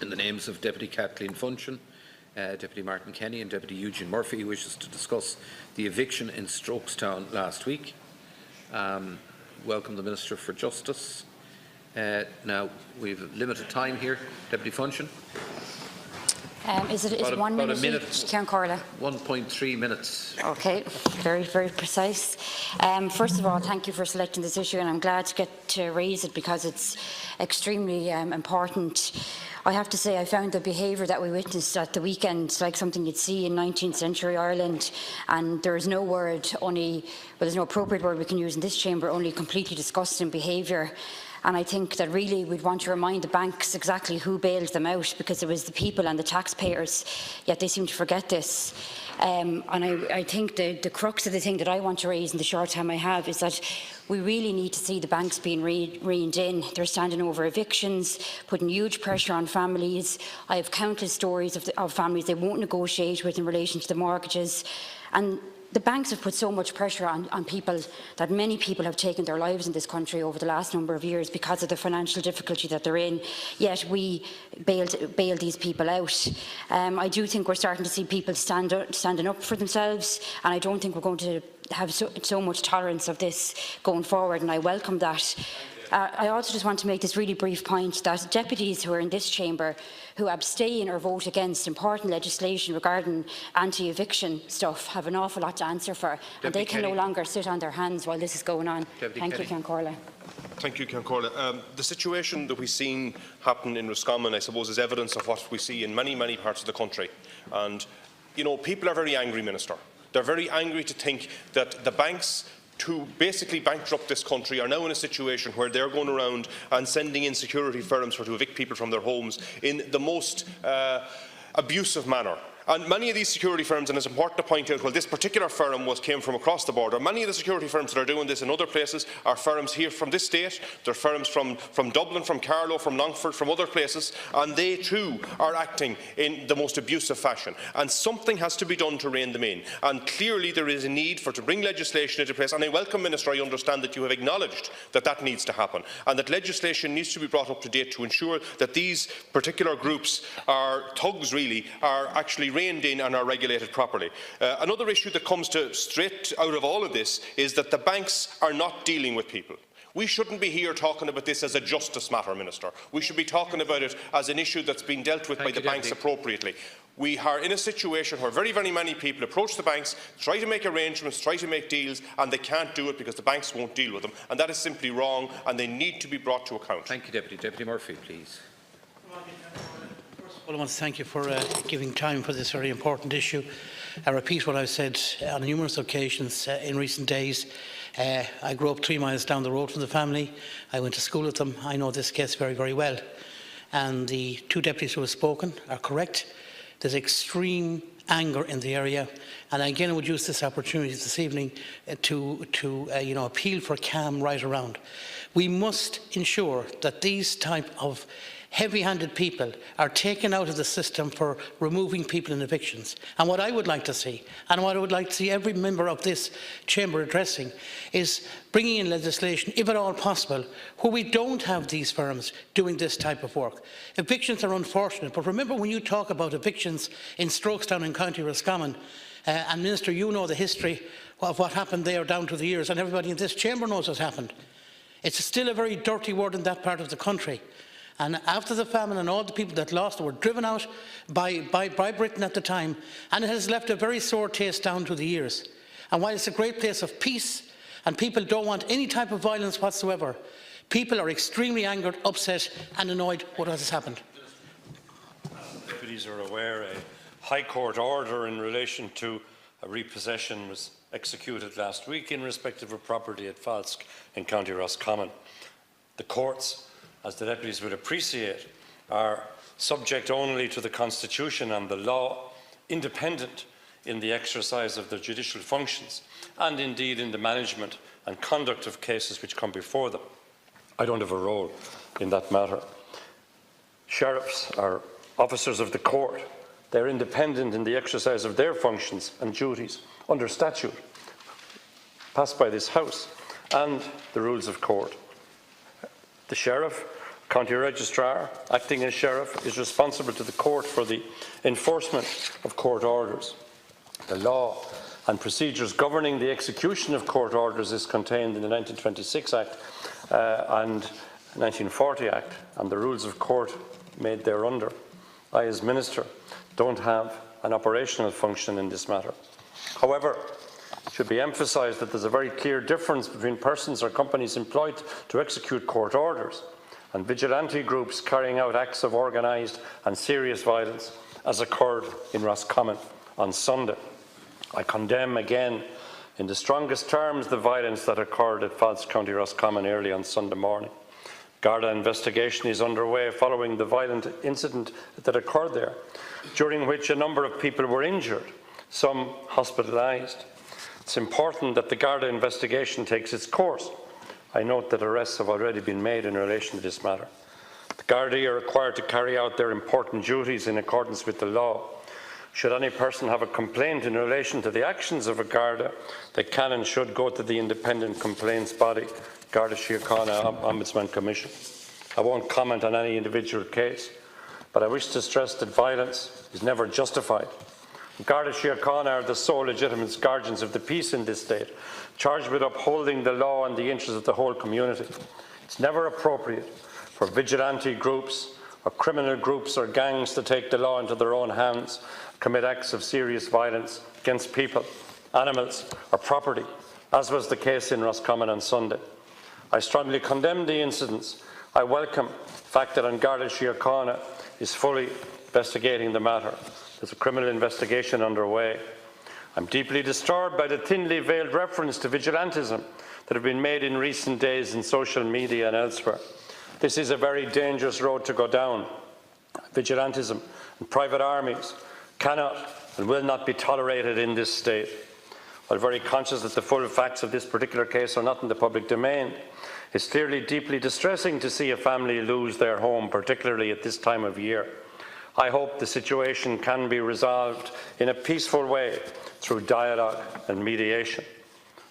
in the names of Deputy Kathleen Funchion, Deputy Martin Kenny and Deputy Eugene Murphy, who wishes to discuss the eviction in Strokestown last week. Welcome the Minister for Justice. Now, we have limited time here. Deputy Funchion. Is it 1 minute? 1.3 minutes. Okay, very, very precise. First of all, thank you for selecting this issue, and I'm glad to get to raise it because it's extremely important. I have to say I found the behaviour that we witnessed at the weekend like something you'd see in 19th century Ireland, and there is no word, there's no appropriate word we can use in this chamber, only completely disgusting behaviour. And I think that really we'd want to remind the banks exactly who bailed them out, because it was the people and the taxpayers, yet they seem to forget this. And I think the crux of the thing that I want to raise in the short time I have is that we really need to see the banks being reined in. They're standing over evictions, putting huge pressure on families. I have countless stories of families they won't negotiate with in relation to the mortgages. And the banks have put so much pressure on people that many people have taken their lives in this country over the last number of years because of the financial difficulty that they're in, yet we bail these people out. I do think we're starting to see people standing up for themselves, and I don't think we're going to have so much tolerance of this going forward, and I welcome that. I also just want to make this really brief point that deputies who are in this chamber who abstain or vote against important legislation regarding anti-eviction stuff have an awful lot to answer for, and they can no longer sit on their hands while this is going on. Thank you, Ceann Comhairle. Thank you, Ceann Comhairle. The situation that we've seen happen in Roscommon, I suppose, is evidence of what we see in many, many parts of the country. And, you know, people are very angry, Minister. They're very angry to think that the banks to basically bankrupt this country are now in a situation where they're going around and sending in security firms to evict people from their homes in the most abusive manner. And many of these security firms, and it's important to point out, well, this particular firm came from across the border. Many of the security firms that are doing this in other places are firms here from this state. They're firms from Dublin, from Carlow, from Longford, from other places, and they too are acting in the most abusive fashion. And something has to be done to rein them in. And clearly there is a need to bring legislation into place. And I welcome, Minister, I understand that you have acknowledged that that needs to happen, and that legislation needs to be brought up to date to ensure that these particular groups, thugs really, are actually reined in and are regulated properly. Another issue that comes straight out of all of this is that the banks are not dealing with people. We shouldn't be here talking about this as a justice matter, Minister. We should be talking about it as an issue that's been dealt with by the banks appropriately. We are in a situation where very, very many people approach the banks, try to make arrangements, try to make deals, and they can't do it because the banks won't deal with them. And that is simply wrong, and they need to be brought to account. Thank you, Deputy. Deputy Murphy, please. Well, I want to thank you for giving time for this very important issue. I repeat what I've said on numerous occasions in recent days. I grew up 3 miles down the road from the family. I went to school with them. I know this case very, very well. And the two deputies who have spoken are correct. There's extreme anger in the area. And again, I would use this opportunity this evening to appeal for calm right around. We must ensure that these type of heavy-handed people are taken out of the system for removing people in evictions. And what I would like to see, and what I would like to see every member of this chamber addressing, is bringing in legislation, if at all possible, where we don't have these firms doing this type of work. Evictions are unfortunate, but remember when you talk about evictions in Strokestown in County Roscommon, and Minister, you know the history of what happened there down through the years, and everybody in this chamber knows what's happened. It's still a very dirty word in that part of the country. And after the famine and all the people that lost were driven out by Britain at the time, and it has left a very sore taste down through the years. And while it's a great place of peace and people don't want any type of violence whatsoever, people are extremely angered, upset and annoyed with what has happened. Deputies are aware a High Court order in relation to a repossession was executed last week in respect of a property at Falsk in County Roscommon. The courts, as the deputies would appreciate, are subject only to the Constitution and the law, independent in the exercise of their judicial functions and indeed in the management and conduct of cases which come before them. I don't have a role in that matter. Sheriffs are officers of the court. They're independent in the exercise of their functions and duties under statute passed by this House and the rules of court. The Sheriff County Registrar, acting as Sheriff, is responsible to the court for the enforcement of court orders. The law and procedures governing the execution of court orders is contained in the 1926 Act and 1940 Act, and the rules of court made thereunder. I, as Minister, don't have an operational function in this matter. However, it should be emphasised that there is a very clear difference between persons or companies employed to execute court orders and vigilante groups carrying out acts of organised and serious violence, as occurred in Roscommon on Sunday. I condemn again in the strongest terms the violence that occurred at Falls County Roscommon early on Sunday morning. Garda investigation is underway following the violent incident that occurred there, during which a number of people were injured, some hospitalised. It's important that the Garda investigation takes its course. I note that arrests have already been made in relation to this matter. The Gardaí are required to carry out their important duties in accordance with the law. Should any person have a complaint in relation to the actions of a Garda, they can and should go to the independent complaints body, Garda Síochána Ombudsman Commission. I won't comment on any individual case, but I wish to stress that violence is never justified. Garda Síochána are the sole legitimate guardians of the peace in this state, charged with upholding the law and the interests of the whole community. It's never appropriate for vigilante groups or criminal groups or gangs to take the law into their own hands, commit acts of serious violence against people, animals or property, as was the case in Roscommon on Sunday. I strongly condemn the incidents. I welcome the fact that Garda Síochána is fully investigating the matter. There's a criminal investigation underway. I'm deeply disturbed by the thinly veiled reference to vigilantism that have been made in recent days in social media and elsewhere. This is a very dangerous road to go down. Vigilantism and private armies cannot and will not be tolerated in this state. While very conscious that the full facts of this particular case are not in the public domain, it's clearly deeply distressing to see a family lose their home, particularly at this time of year. I hope the situation can be resolved in a peaceful way through dialogue and mediation.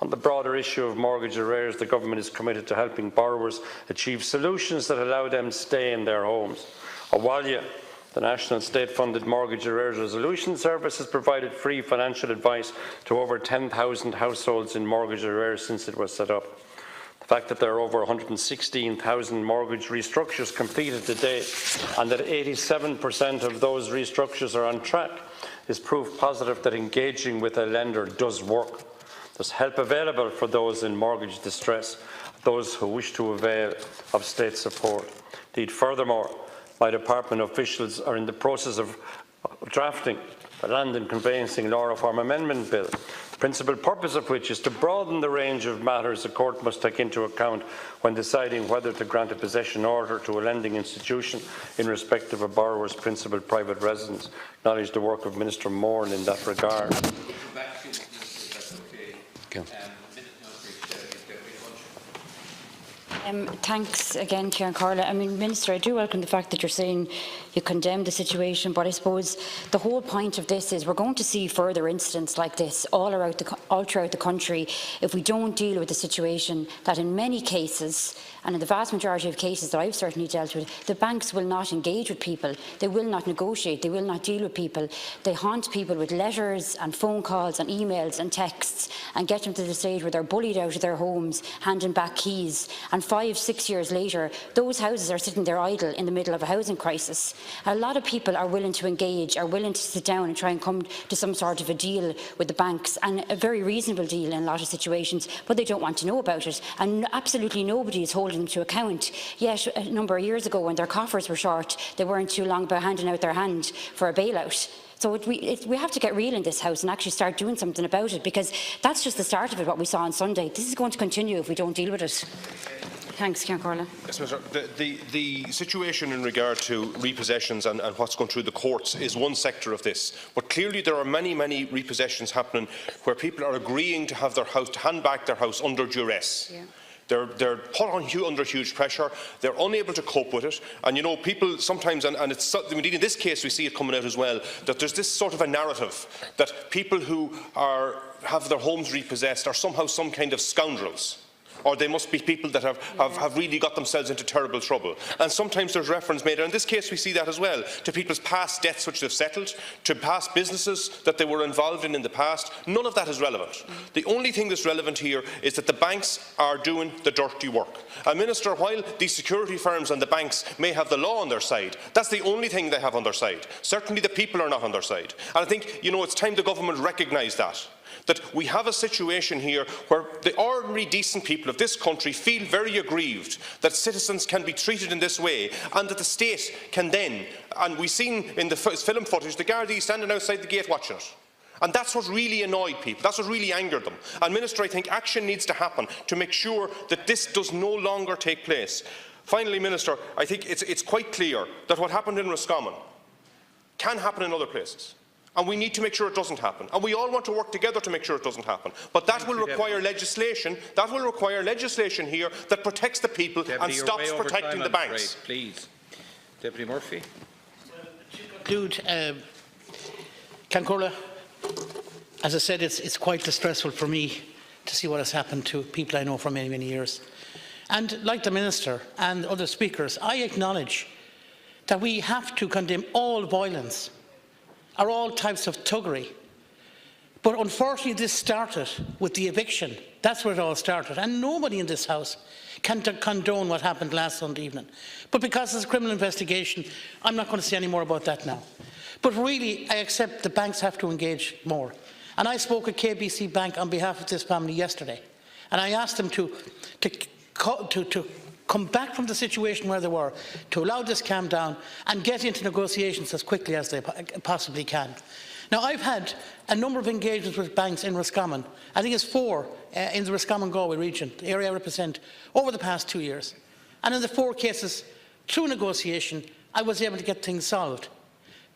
On the broader issue of mortgage arrears, the Government is committed to helping borrowers achieve solutions that allow them to stay in their homes. Awalia, the National State-Funded Mortgage Arrears Resolution Service, has provided free financial advice to over 10,000 households in mortgage arrears since it was set up. The fact that there are over 116,000 mortgage restructures completed to date and that 87% of those restructures are on track is proof positive that engaging with a lender does work. There's help available for those in mortgage distress, those who wish to avail of state support. Indeed, furthermore, my department officials are in the process of drafting the Land and Conveyancing Law Reform Amendment Bill, the principal purpose of which is to broaden the range of matters a court must take into account when deciding whether to grant a possession order to a lending institution in respect of a borrower's principal private residence. I acknowledge the work of Minister Moran in that regard. Thanks again, Ciarán Carla. I mean, Minister, I do welcome the fact that you're saying you condemn the situation, but I suppose the whole point of this is we're going to see further incidents like this all throughout the country if we don't deal with the situation that in many cases, and in the vast majority of cases that I've certainly dealt with, the banks will not engage with people. They will not negotiate. They will not deal with people. They haunt people with letters and phone calls and emails and texts and get them to the stage where they're bullied out of their homes, handing back keys. And 5-6 years later, those houses are sitting there idle in the middle of a housing crisis. A lot of people are willing to engage, are willing to sit down and try and come to some sort of a deal with the banks, and a very reasonable deal in a lot of situations, but they don't want to know about it. And absolutely nobody is holding them to account. Yet, a number of years ago, when their coffers were short, they weren't too long about handing out their hand for a bailout. So we have to get real in this House and actually start doing something about it, because that's just the start of it, what we saw on Sunday. This is going to continue if we don't deal with it. Thanks, Ciarán Carla. Yes, Minister. The situation in regard to repossessions and what's going through the courts is one sector of this. But clearly there are many repossessions happening where people are agreeing to have their house, to hand back their house under duress. Yeah. They're put under huge pressure. They're unable to cope with it. And, you know, people sometimes, and it's indeed in this case we see it coming out as well, that there's this sort of a narrative that people who have their homes repossessed are somehow some kind of scoundrels. or they must be people that have really got themselves into terrible trouble. And sometimes there's reference made, and in this case we see that as well, to people's past debts which they've settled, to past businesses that they were involved in the past. None of that is relevant. The only thing that's relevant here is that the banks are doing the dirty work. And Minister, while these security firms and the banks may have the law on their side, that's the only thing they have on their side. Certainly the people are not on their side. And I think, it's time the government recognise that we have a situation here where the ordinary decent people of this country feel very aggrieved that citizens can be treated in this way, and that the state can then, and we've seen in the film footage, the Gardaí standing outside the gate watching it. And that's what really annoyed people, that's what really angered them. And Minister, I think action needs to happen to make sure that this does no longer take place. Finally, Minister, I think it's quite clear that what happened in Roscommon can happen in other places. And we need to make sure it doesn't happen. And we all want to work together to make sure it doesn't happen. But that will require legislation. That will require legislation here that protects the people and stops protecting the banks. Please. Deputy Murphy. Conclude, Cancora, as I said, it's quite distressful for me to see what has happened to people I know for many, many years. And like the Minister and other speakers, I acknowledge that we have to condemn all violence or all types of thuggery. But unfortunately this started with the eviction. That's where it all started. And nobody in this House can condone what happened last Sunday evening. But because there's a criminal investigation, I'm not going to say any more about that now. But really, I accept the banks have to engage more. And I spoke at KBC Bank on behalf of this family yesterday. And I asked them to come back from the situation where they were, to allow this to calm down and get into negotiations as quickly as they possibly can. Now, I've had a number of engagements with banks in Roscommon. I think it's 4 in the Roscommon-Galway region, the area I represent, over the past 2 years. And in the 4 cases, through negotiation, I was able to get things solved.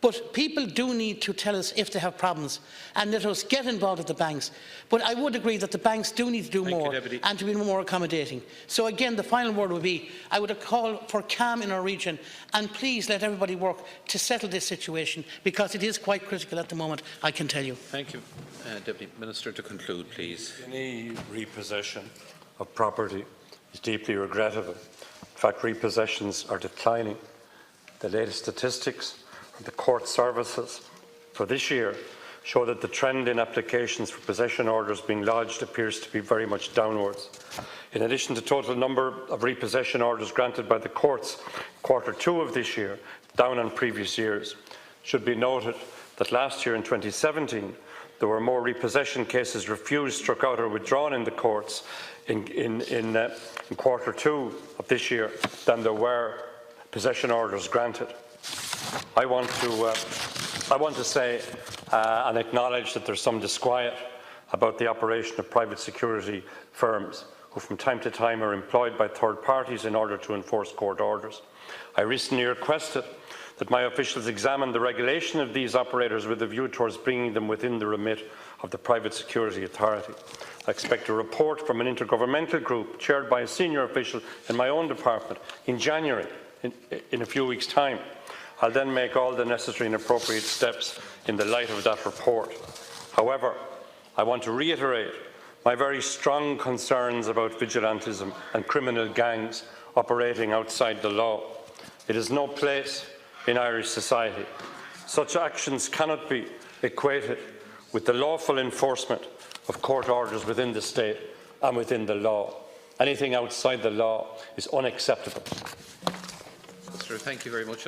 But people do need to tell us if they have problems and let us get involved with the banks. But I would agree that the banks do need to do more and to be more accommodating. So again, the final word would be, I would call for calm in our region, and please let everybody work to settle this situation, because it is quite critical at the moment, I can tell you. Thank you. Deputy Minister, to conclude, please. Any repossession of property is deeply regrettable. In fact, repossessions are declining. The latest statistics the court services for this year show that the trend in applications for possession orders being lodged appears to be very much downwards. In addition to the total number of repossession orders granted by the courts, Q2 of this year, down on previous years, should be noted that last year in 2017 there were more repossession cases refused, struck out or withdrawn in the courts in Q2 of this year than there were possession orders granted. I want to say and acknowledge that there's some disquiet about the operation of private security firms who from time to time are employed by third parties in order to enforce court orders. I recently requested that my officials examine the regulation of these operators with a view towards bringing them within the remit of the Private Security Authority. I expect a report from an intergovernmental group chaired by a senior official in my own department in January, in a few weeks' time. I'll then make all the necessary and appropriate steps in the light of that report. However, I want to reiterate my very strong concerns about vigilantism and criminal gangs operating outside the law. It has no place in Irish society. Such actions cannot be equated with the lawful enforcement of court orders within the state and within the law. Anything outside the law is unacceptable. Thank you very much.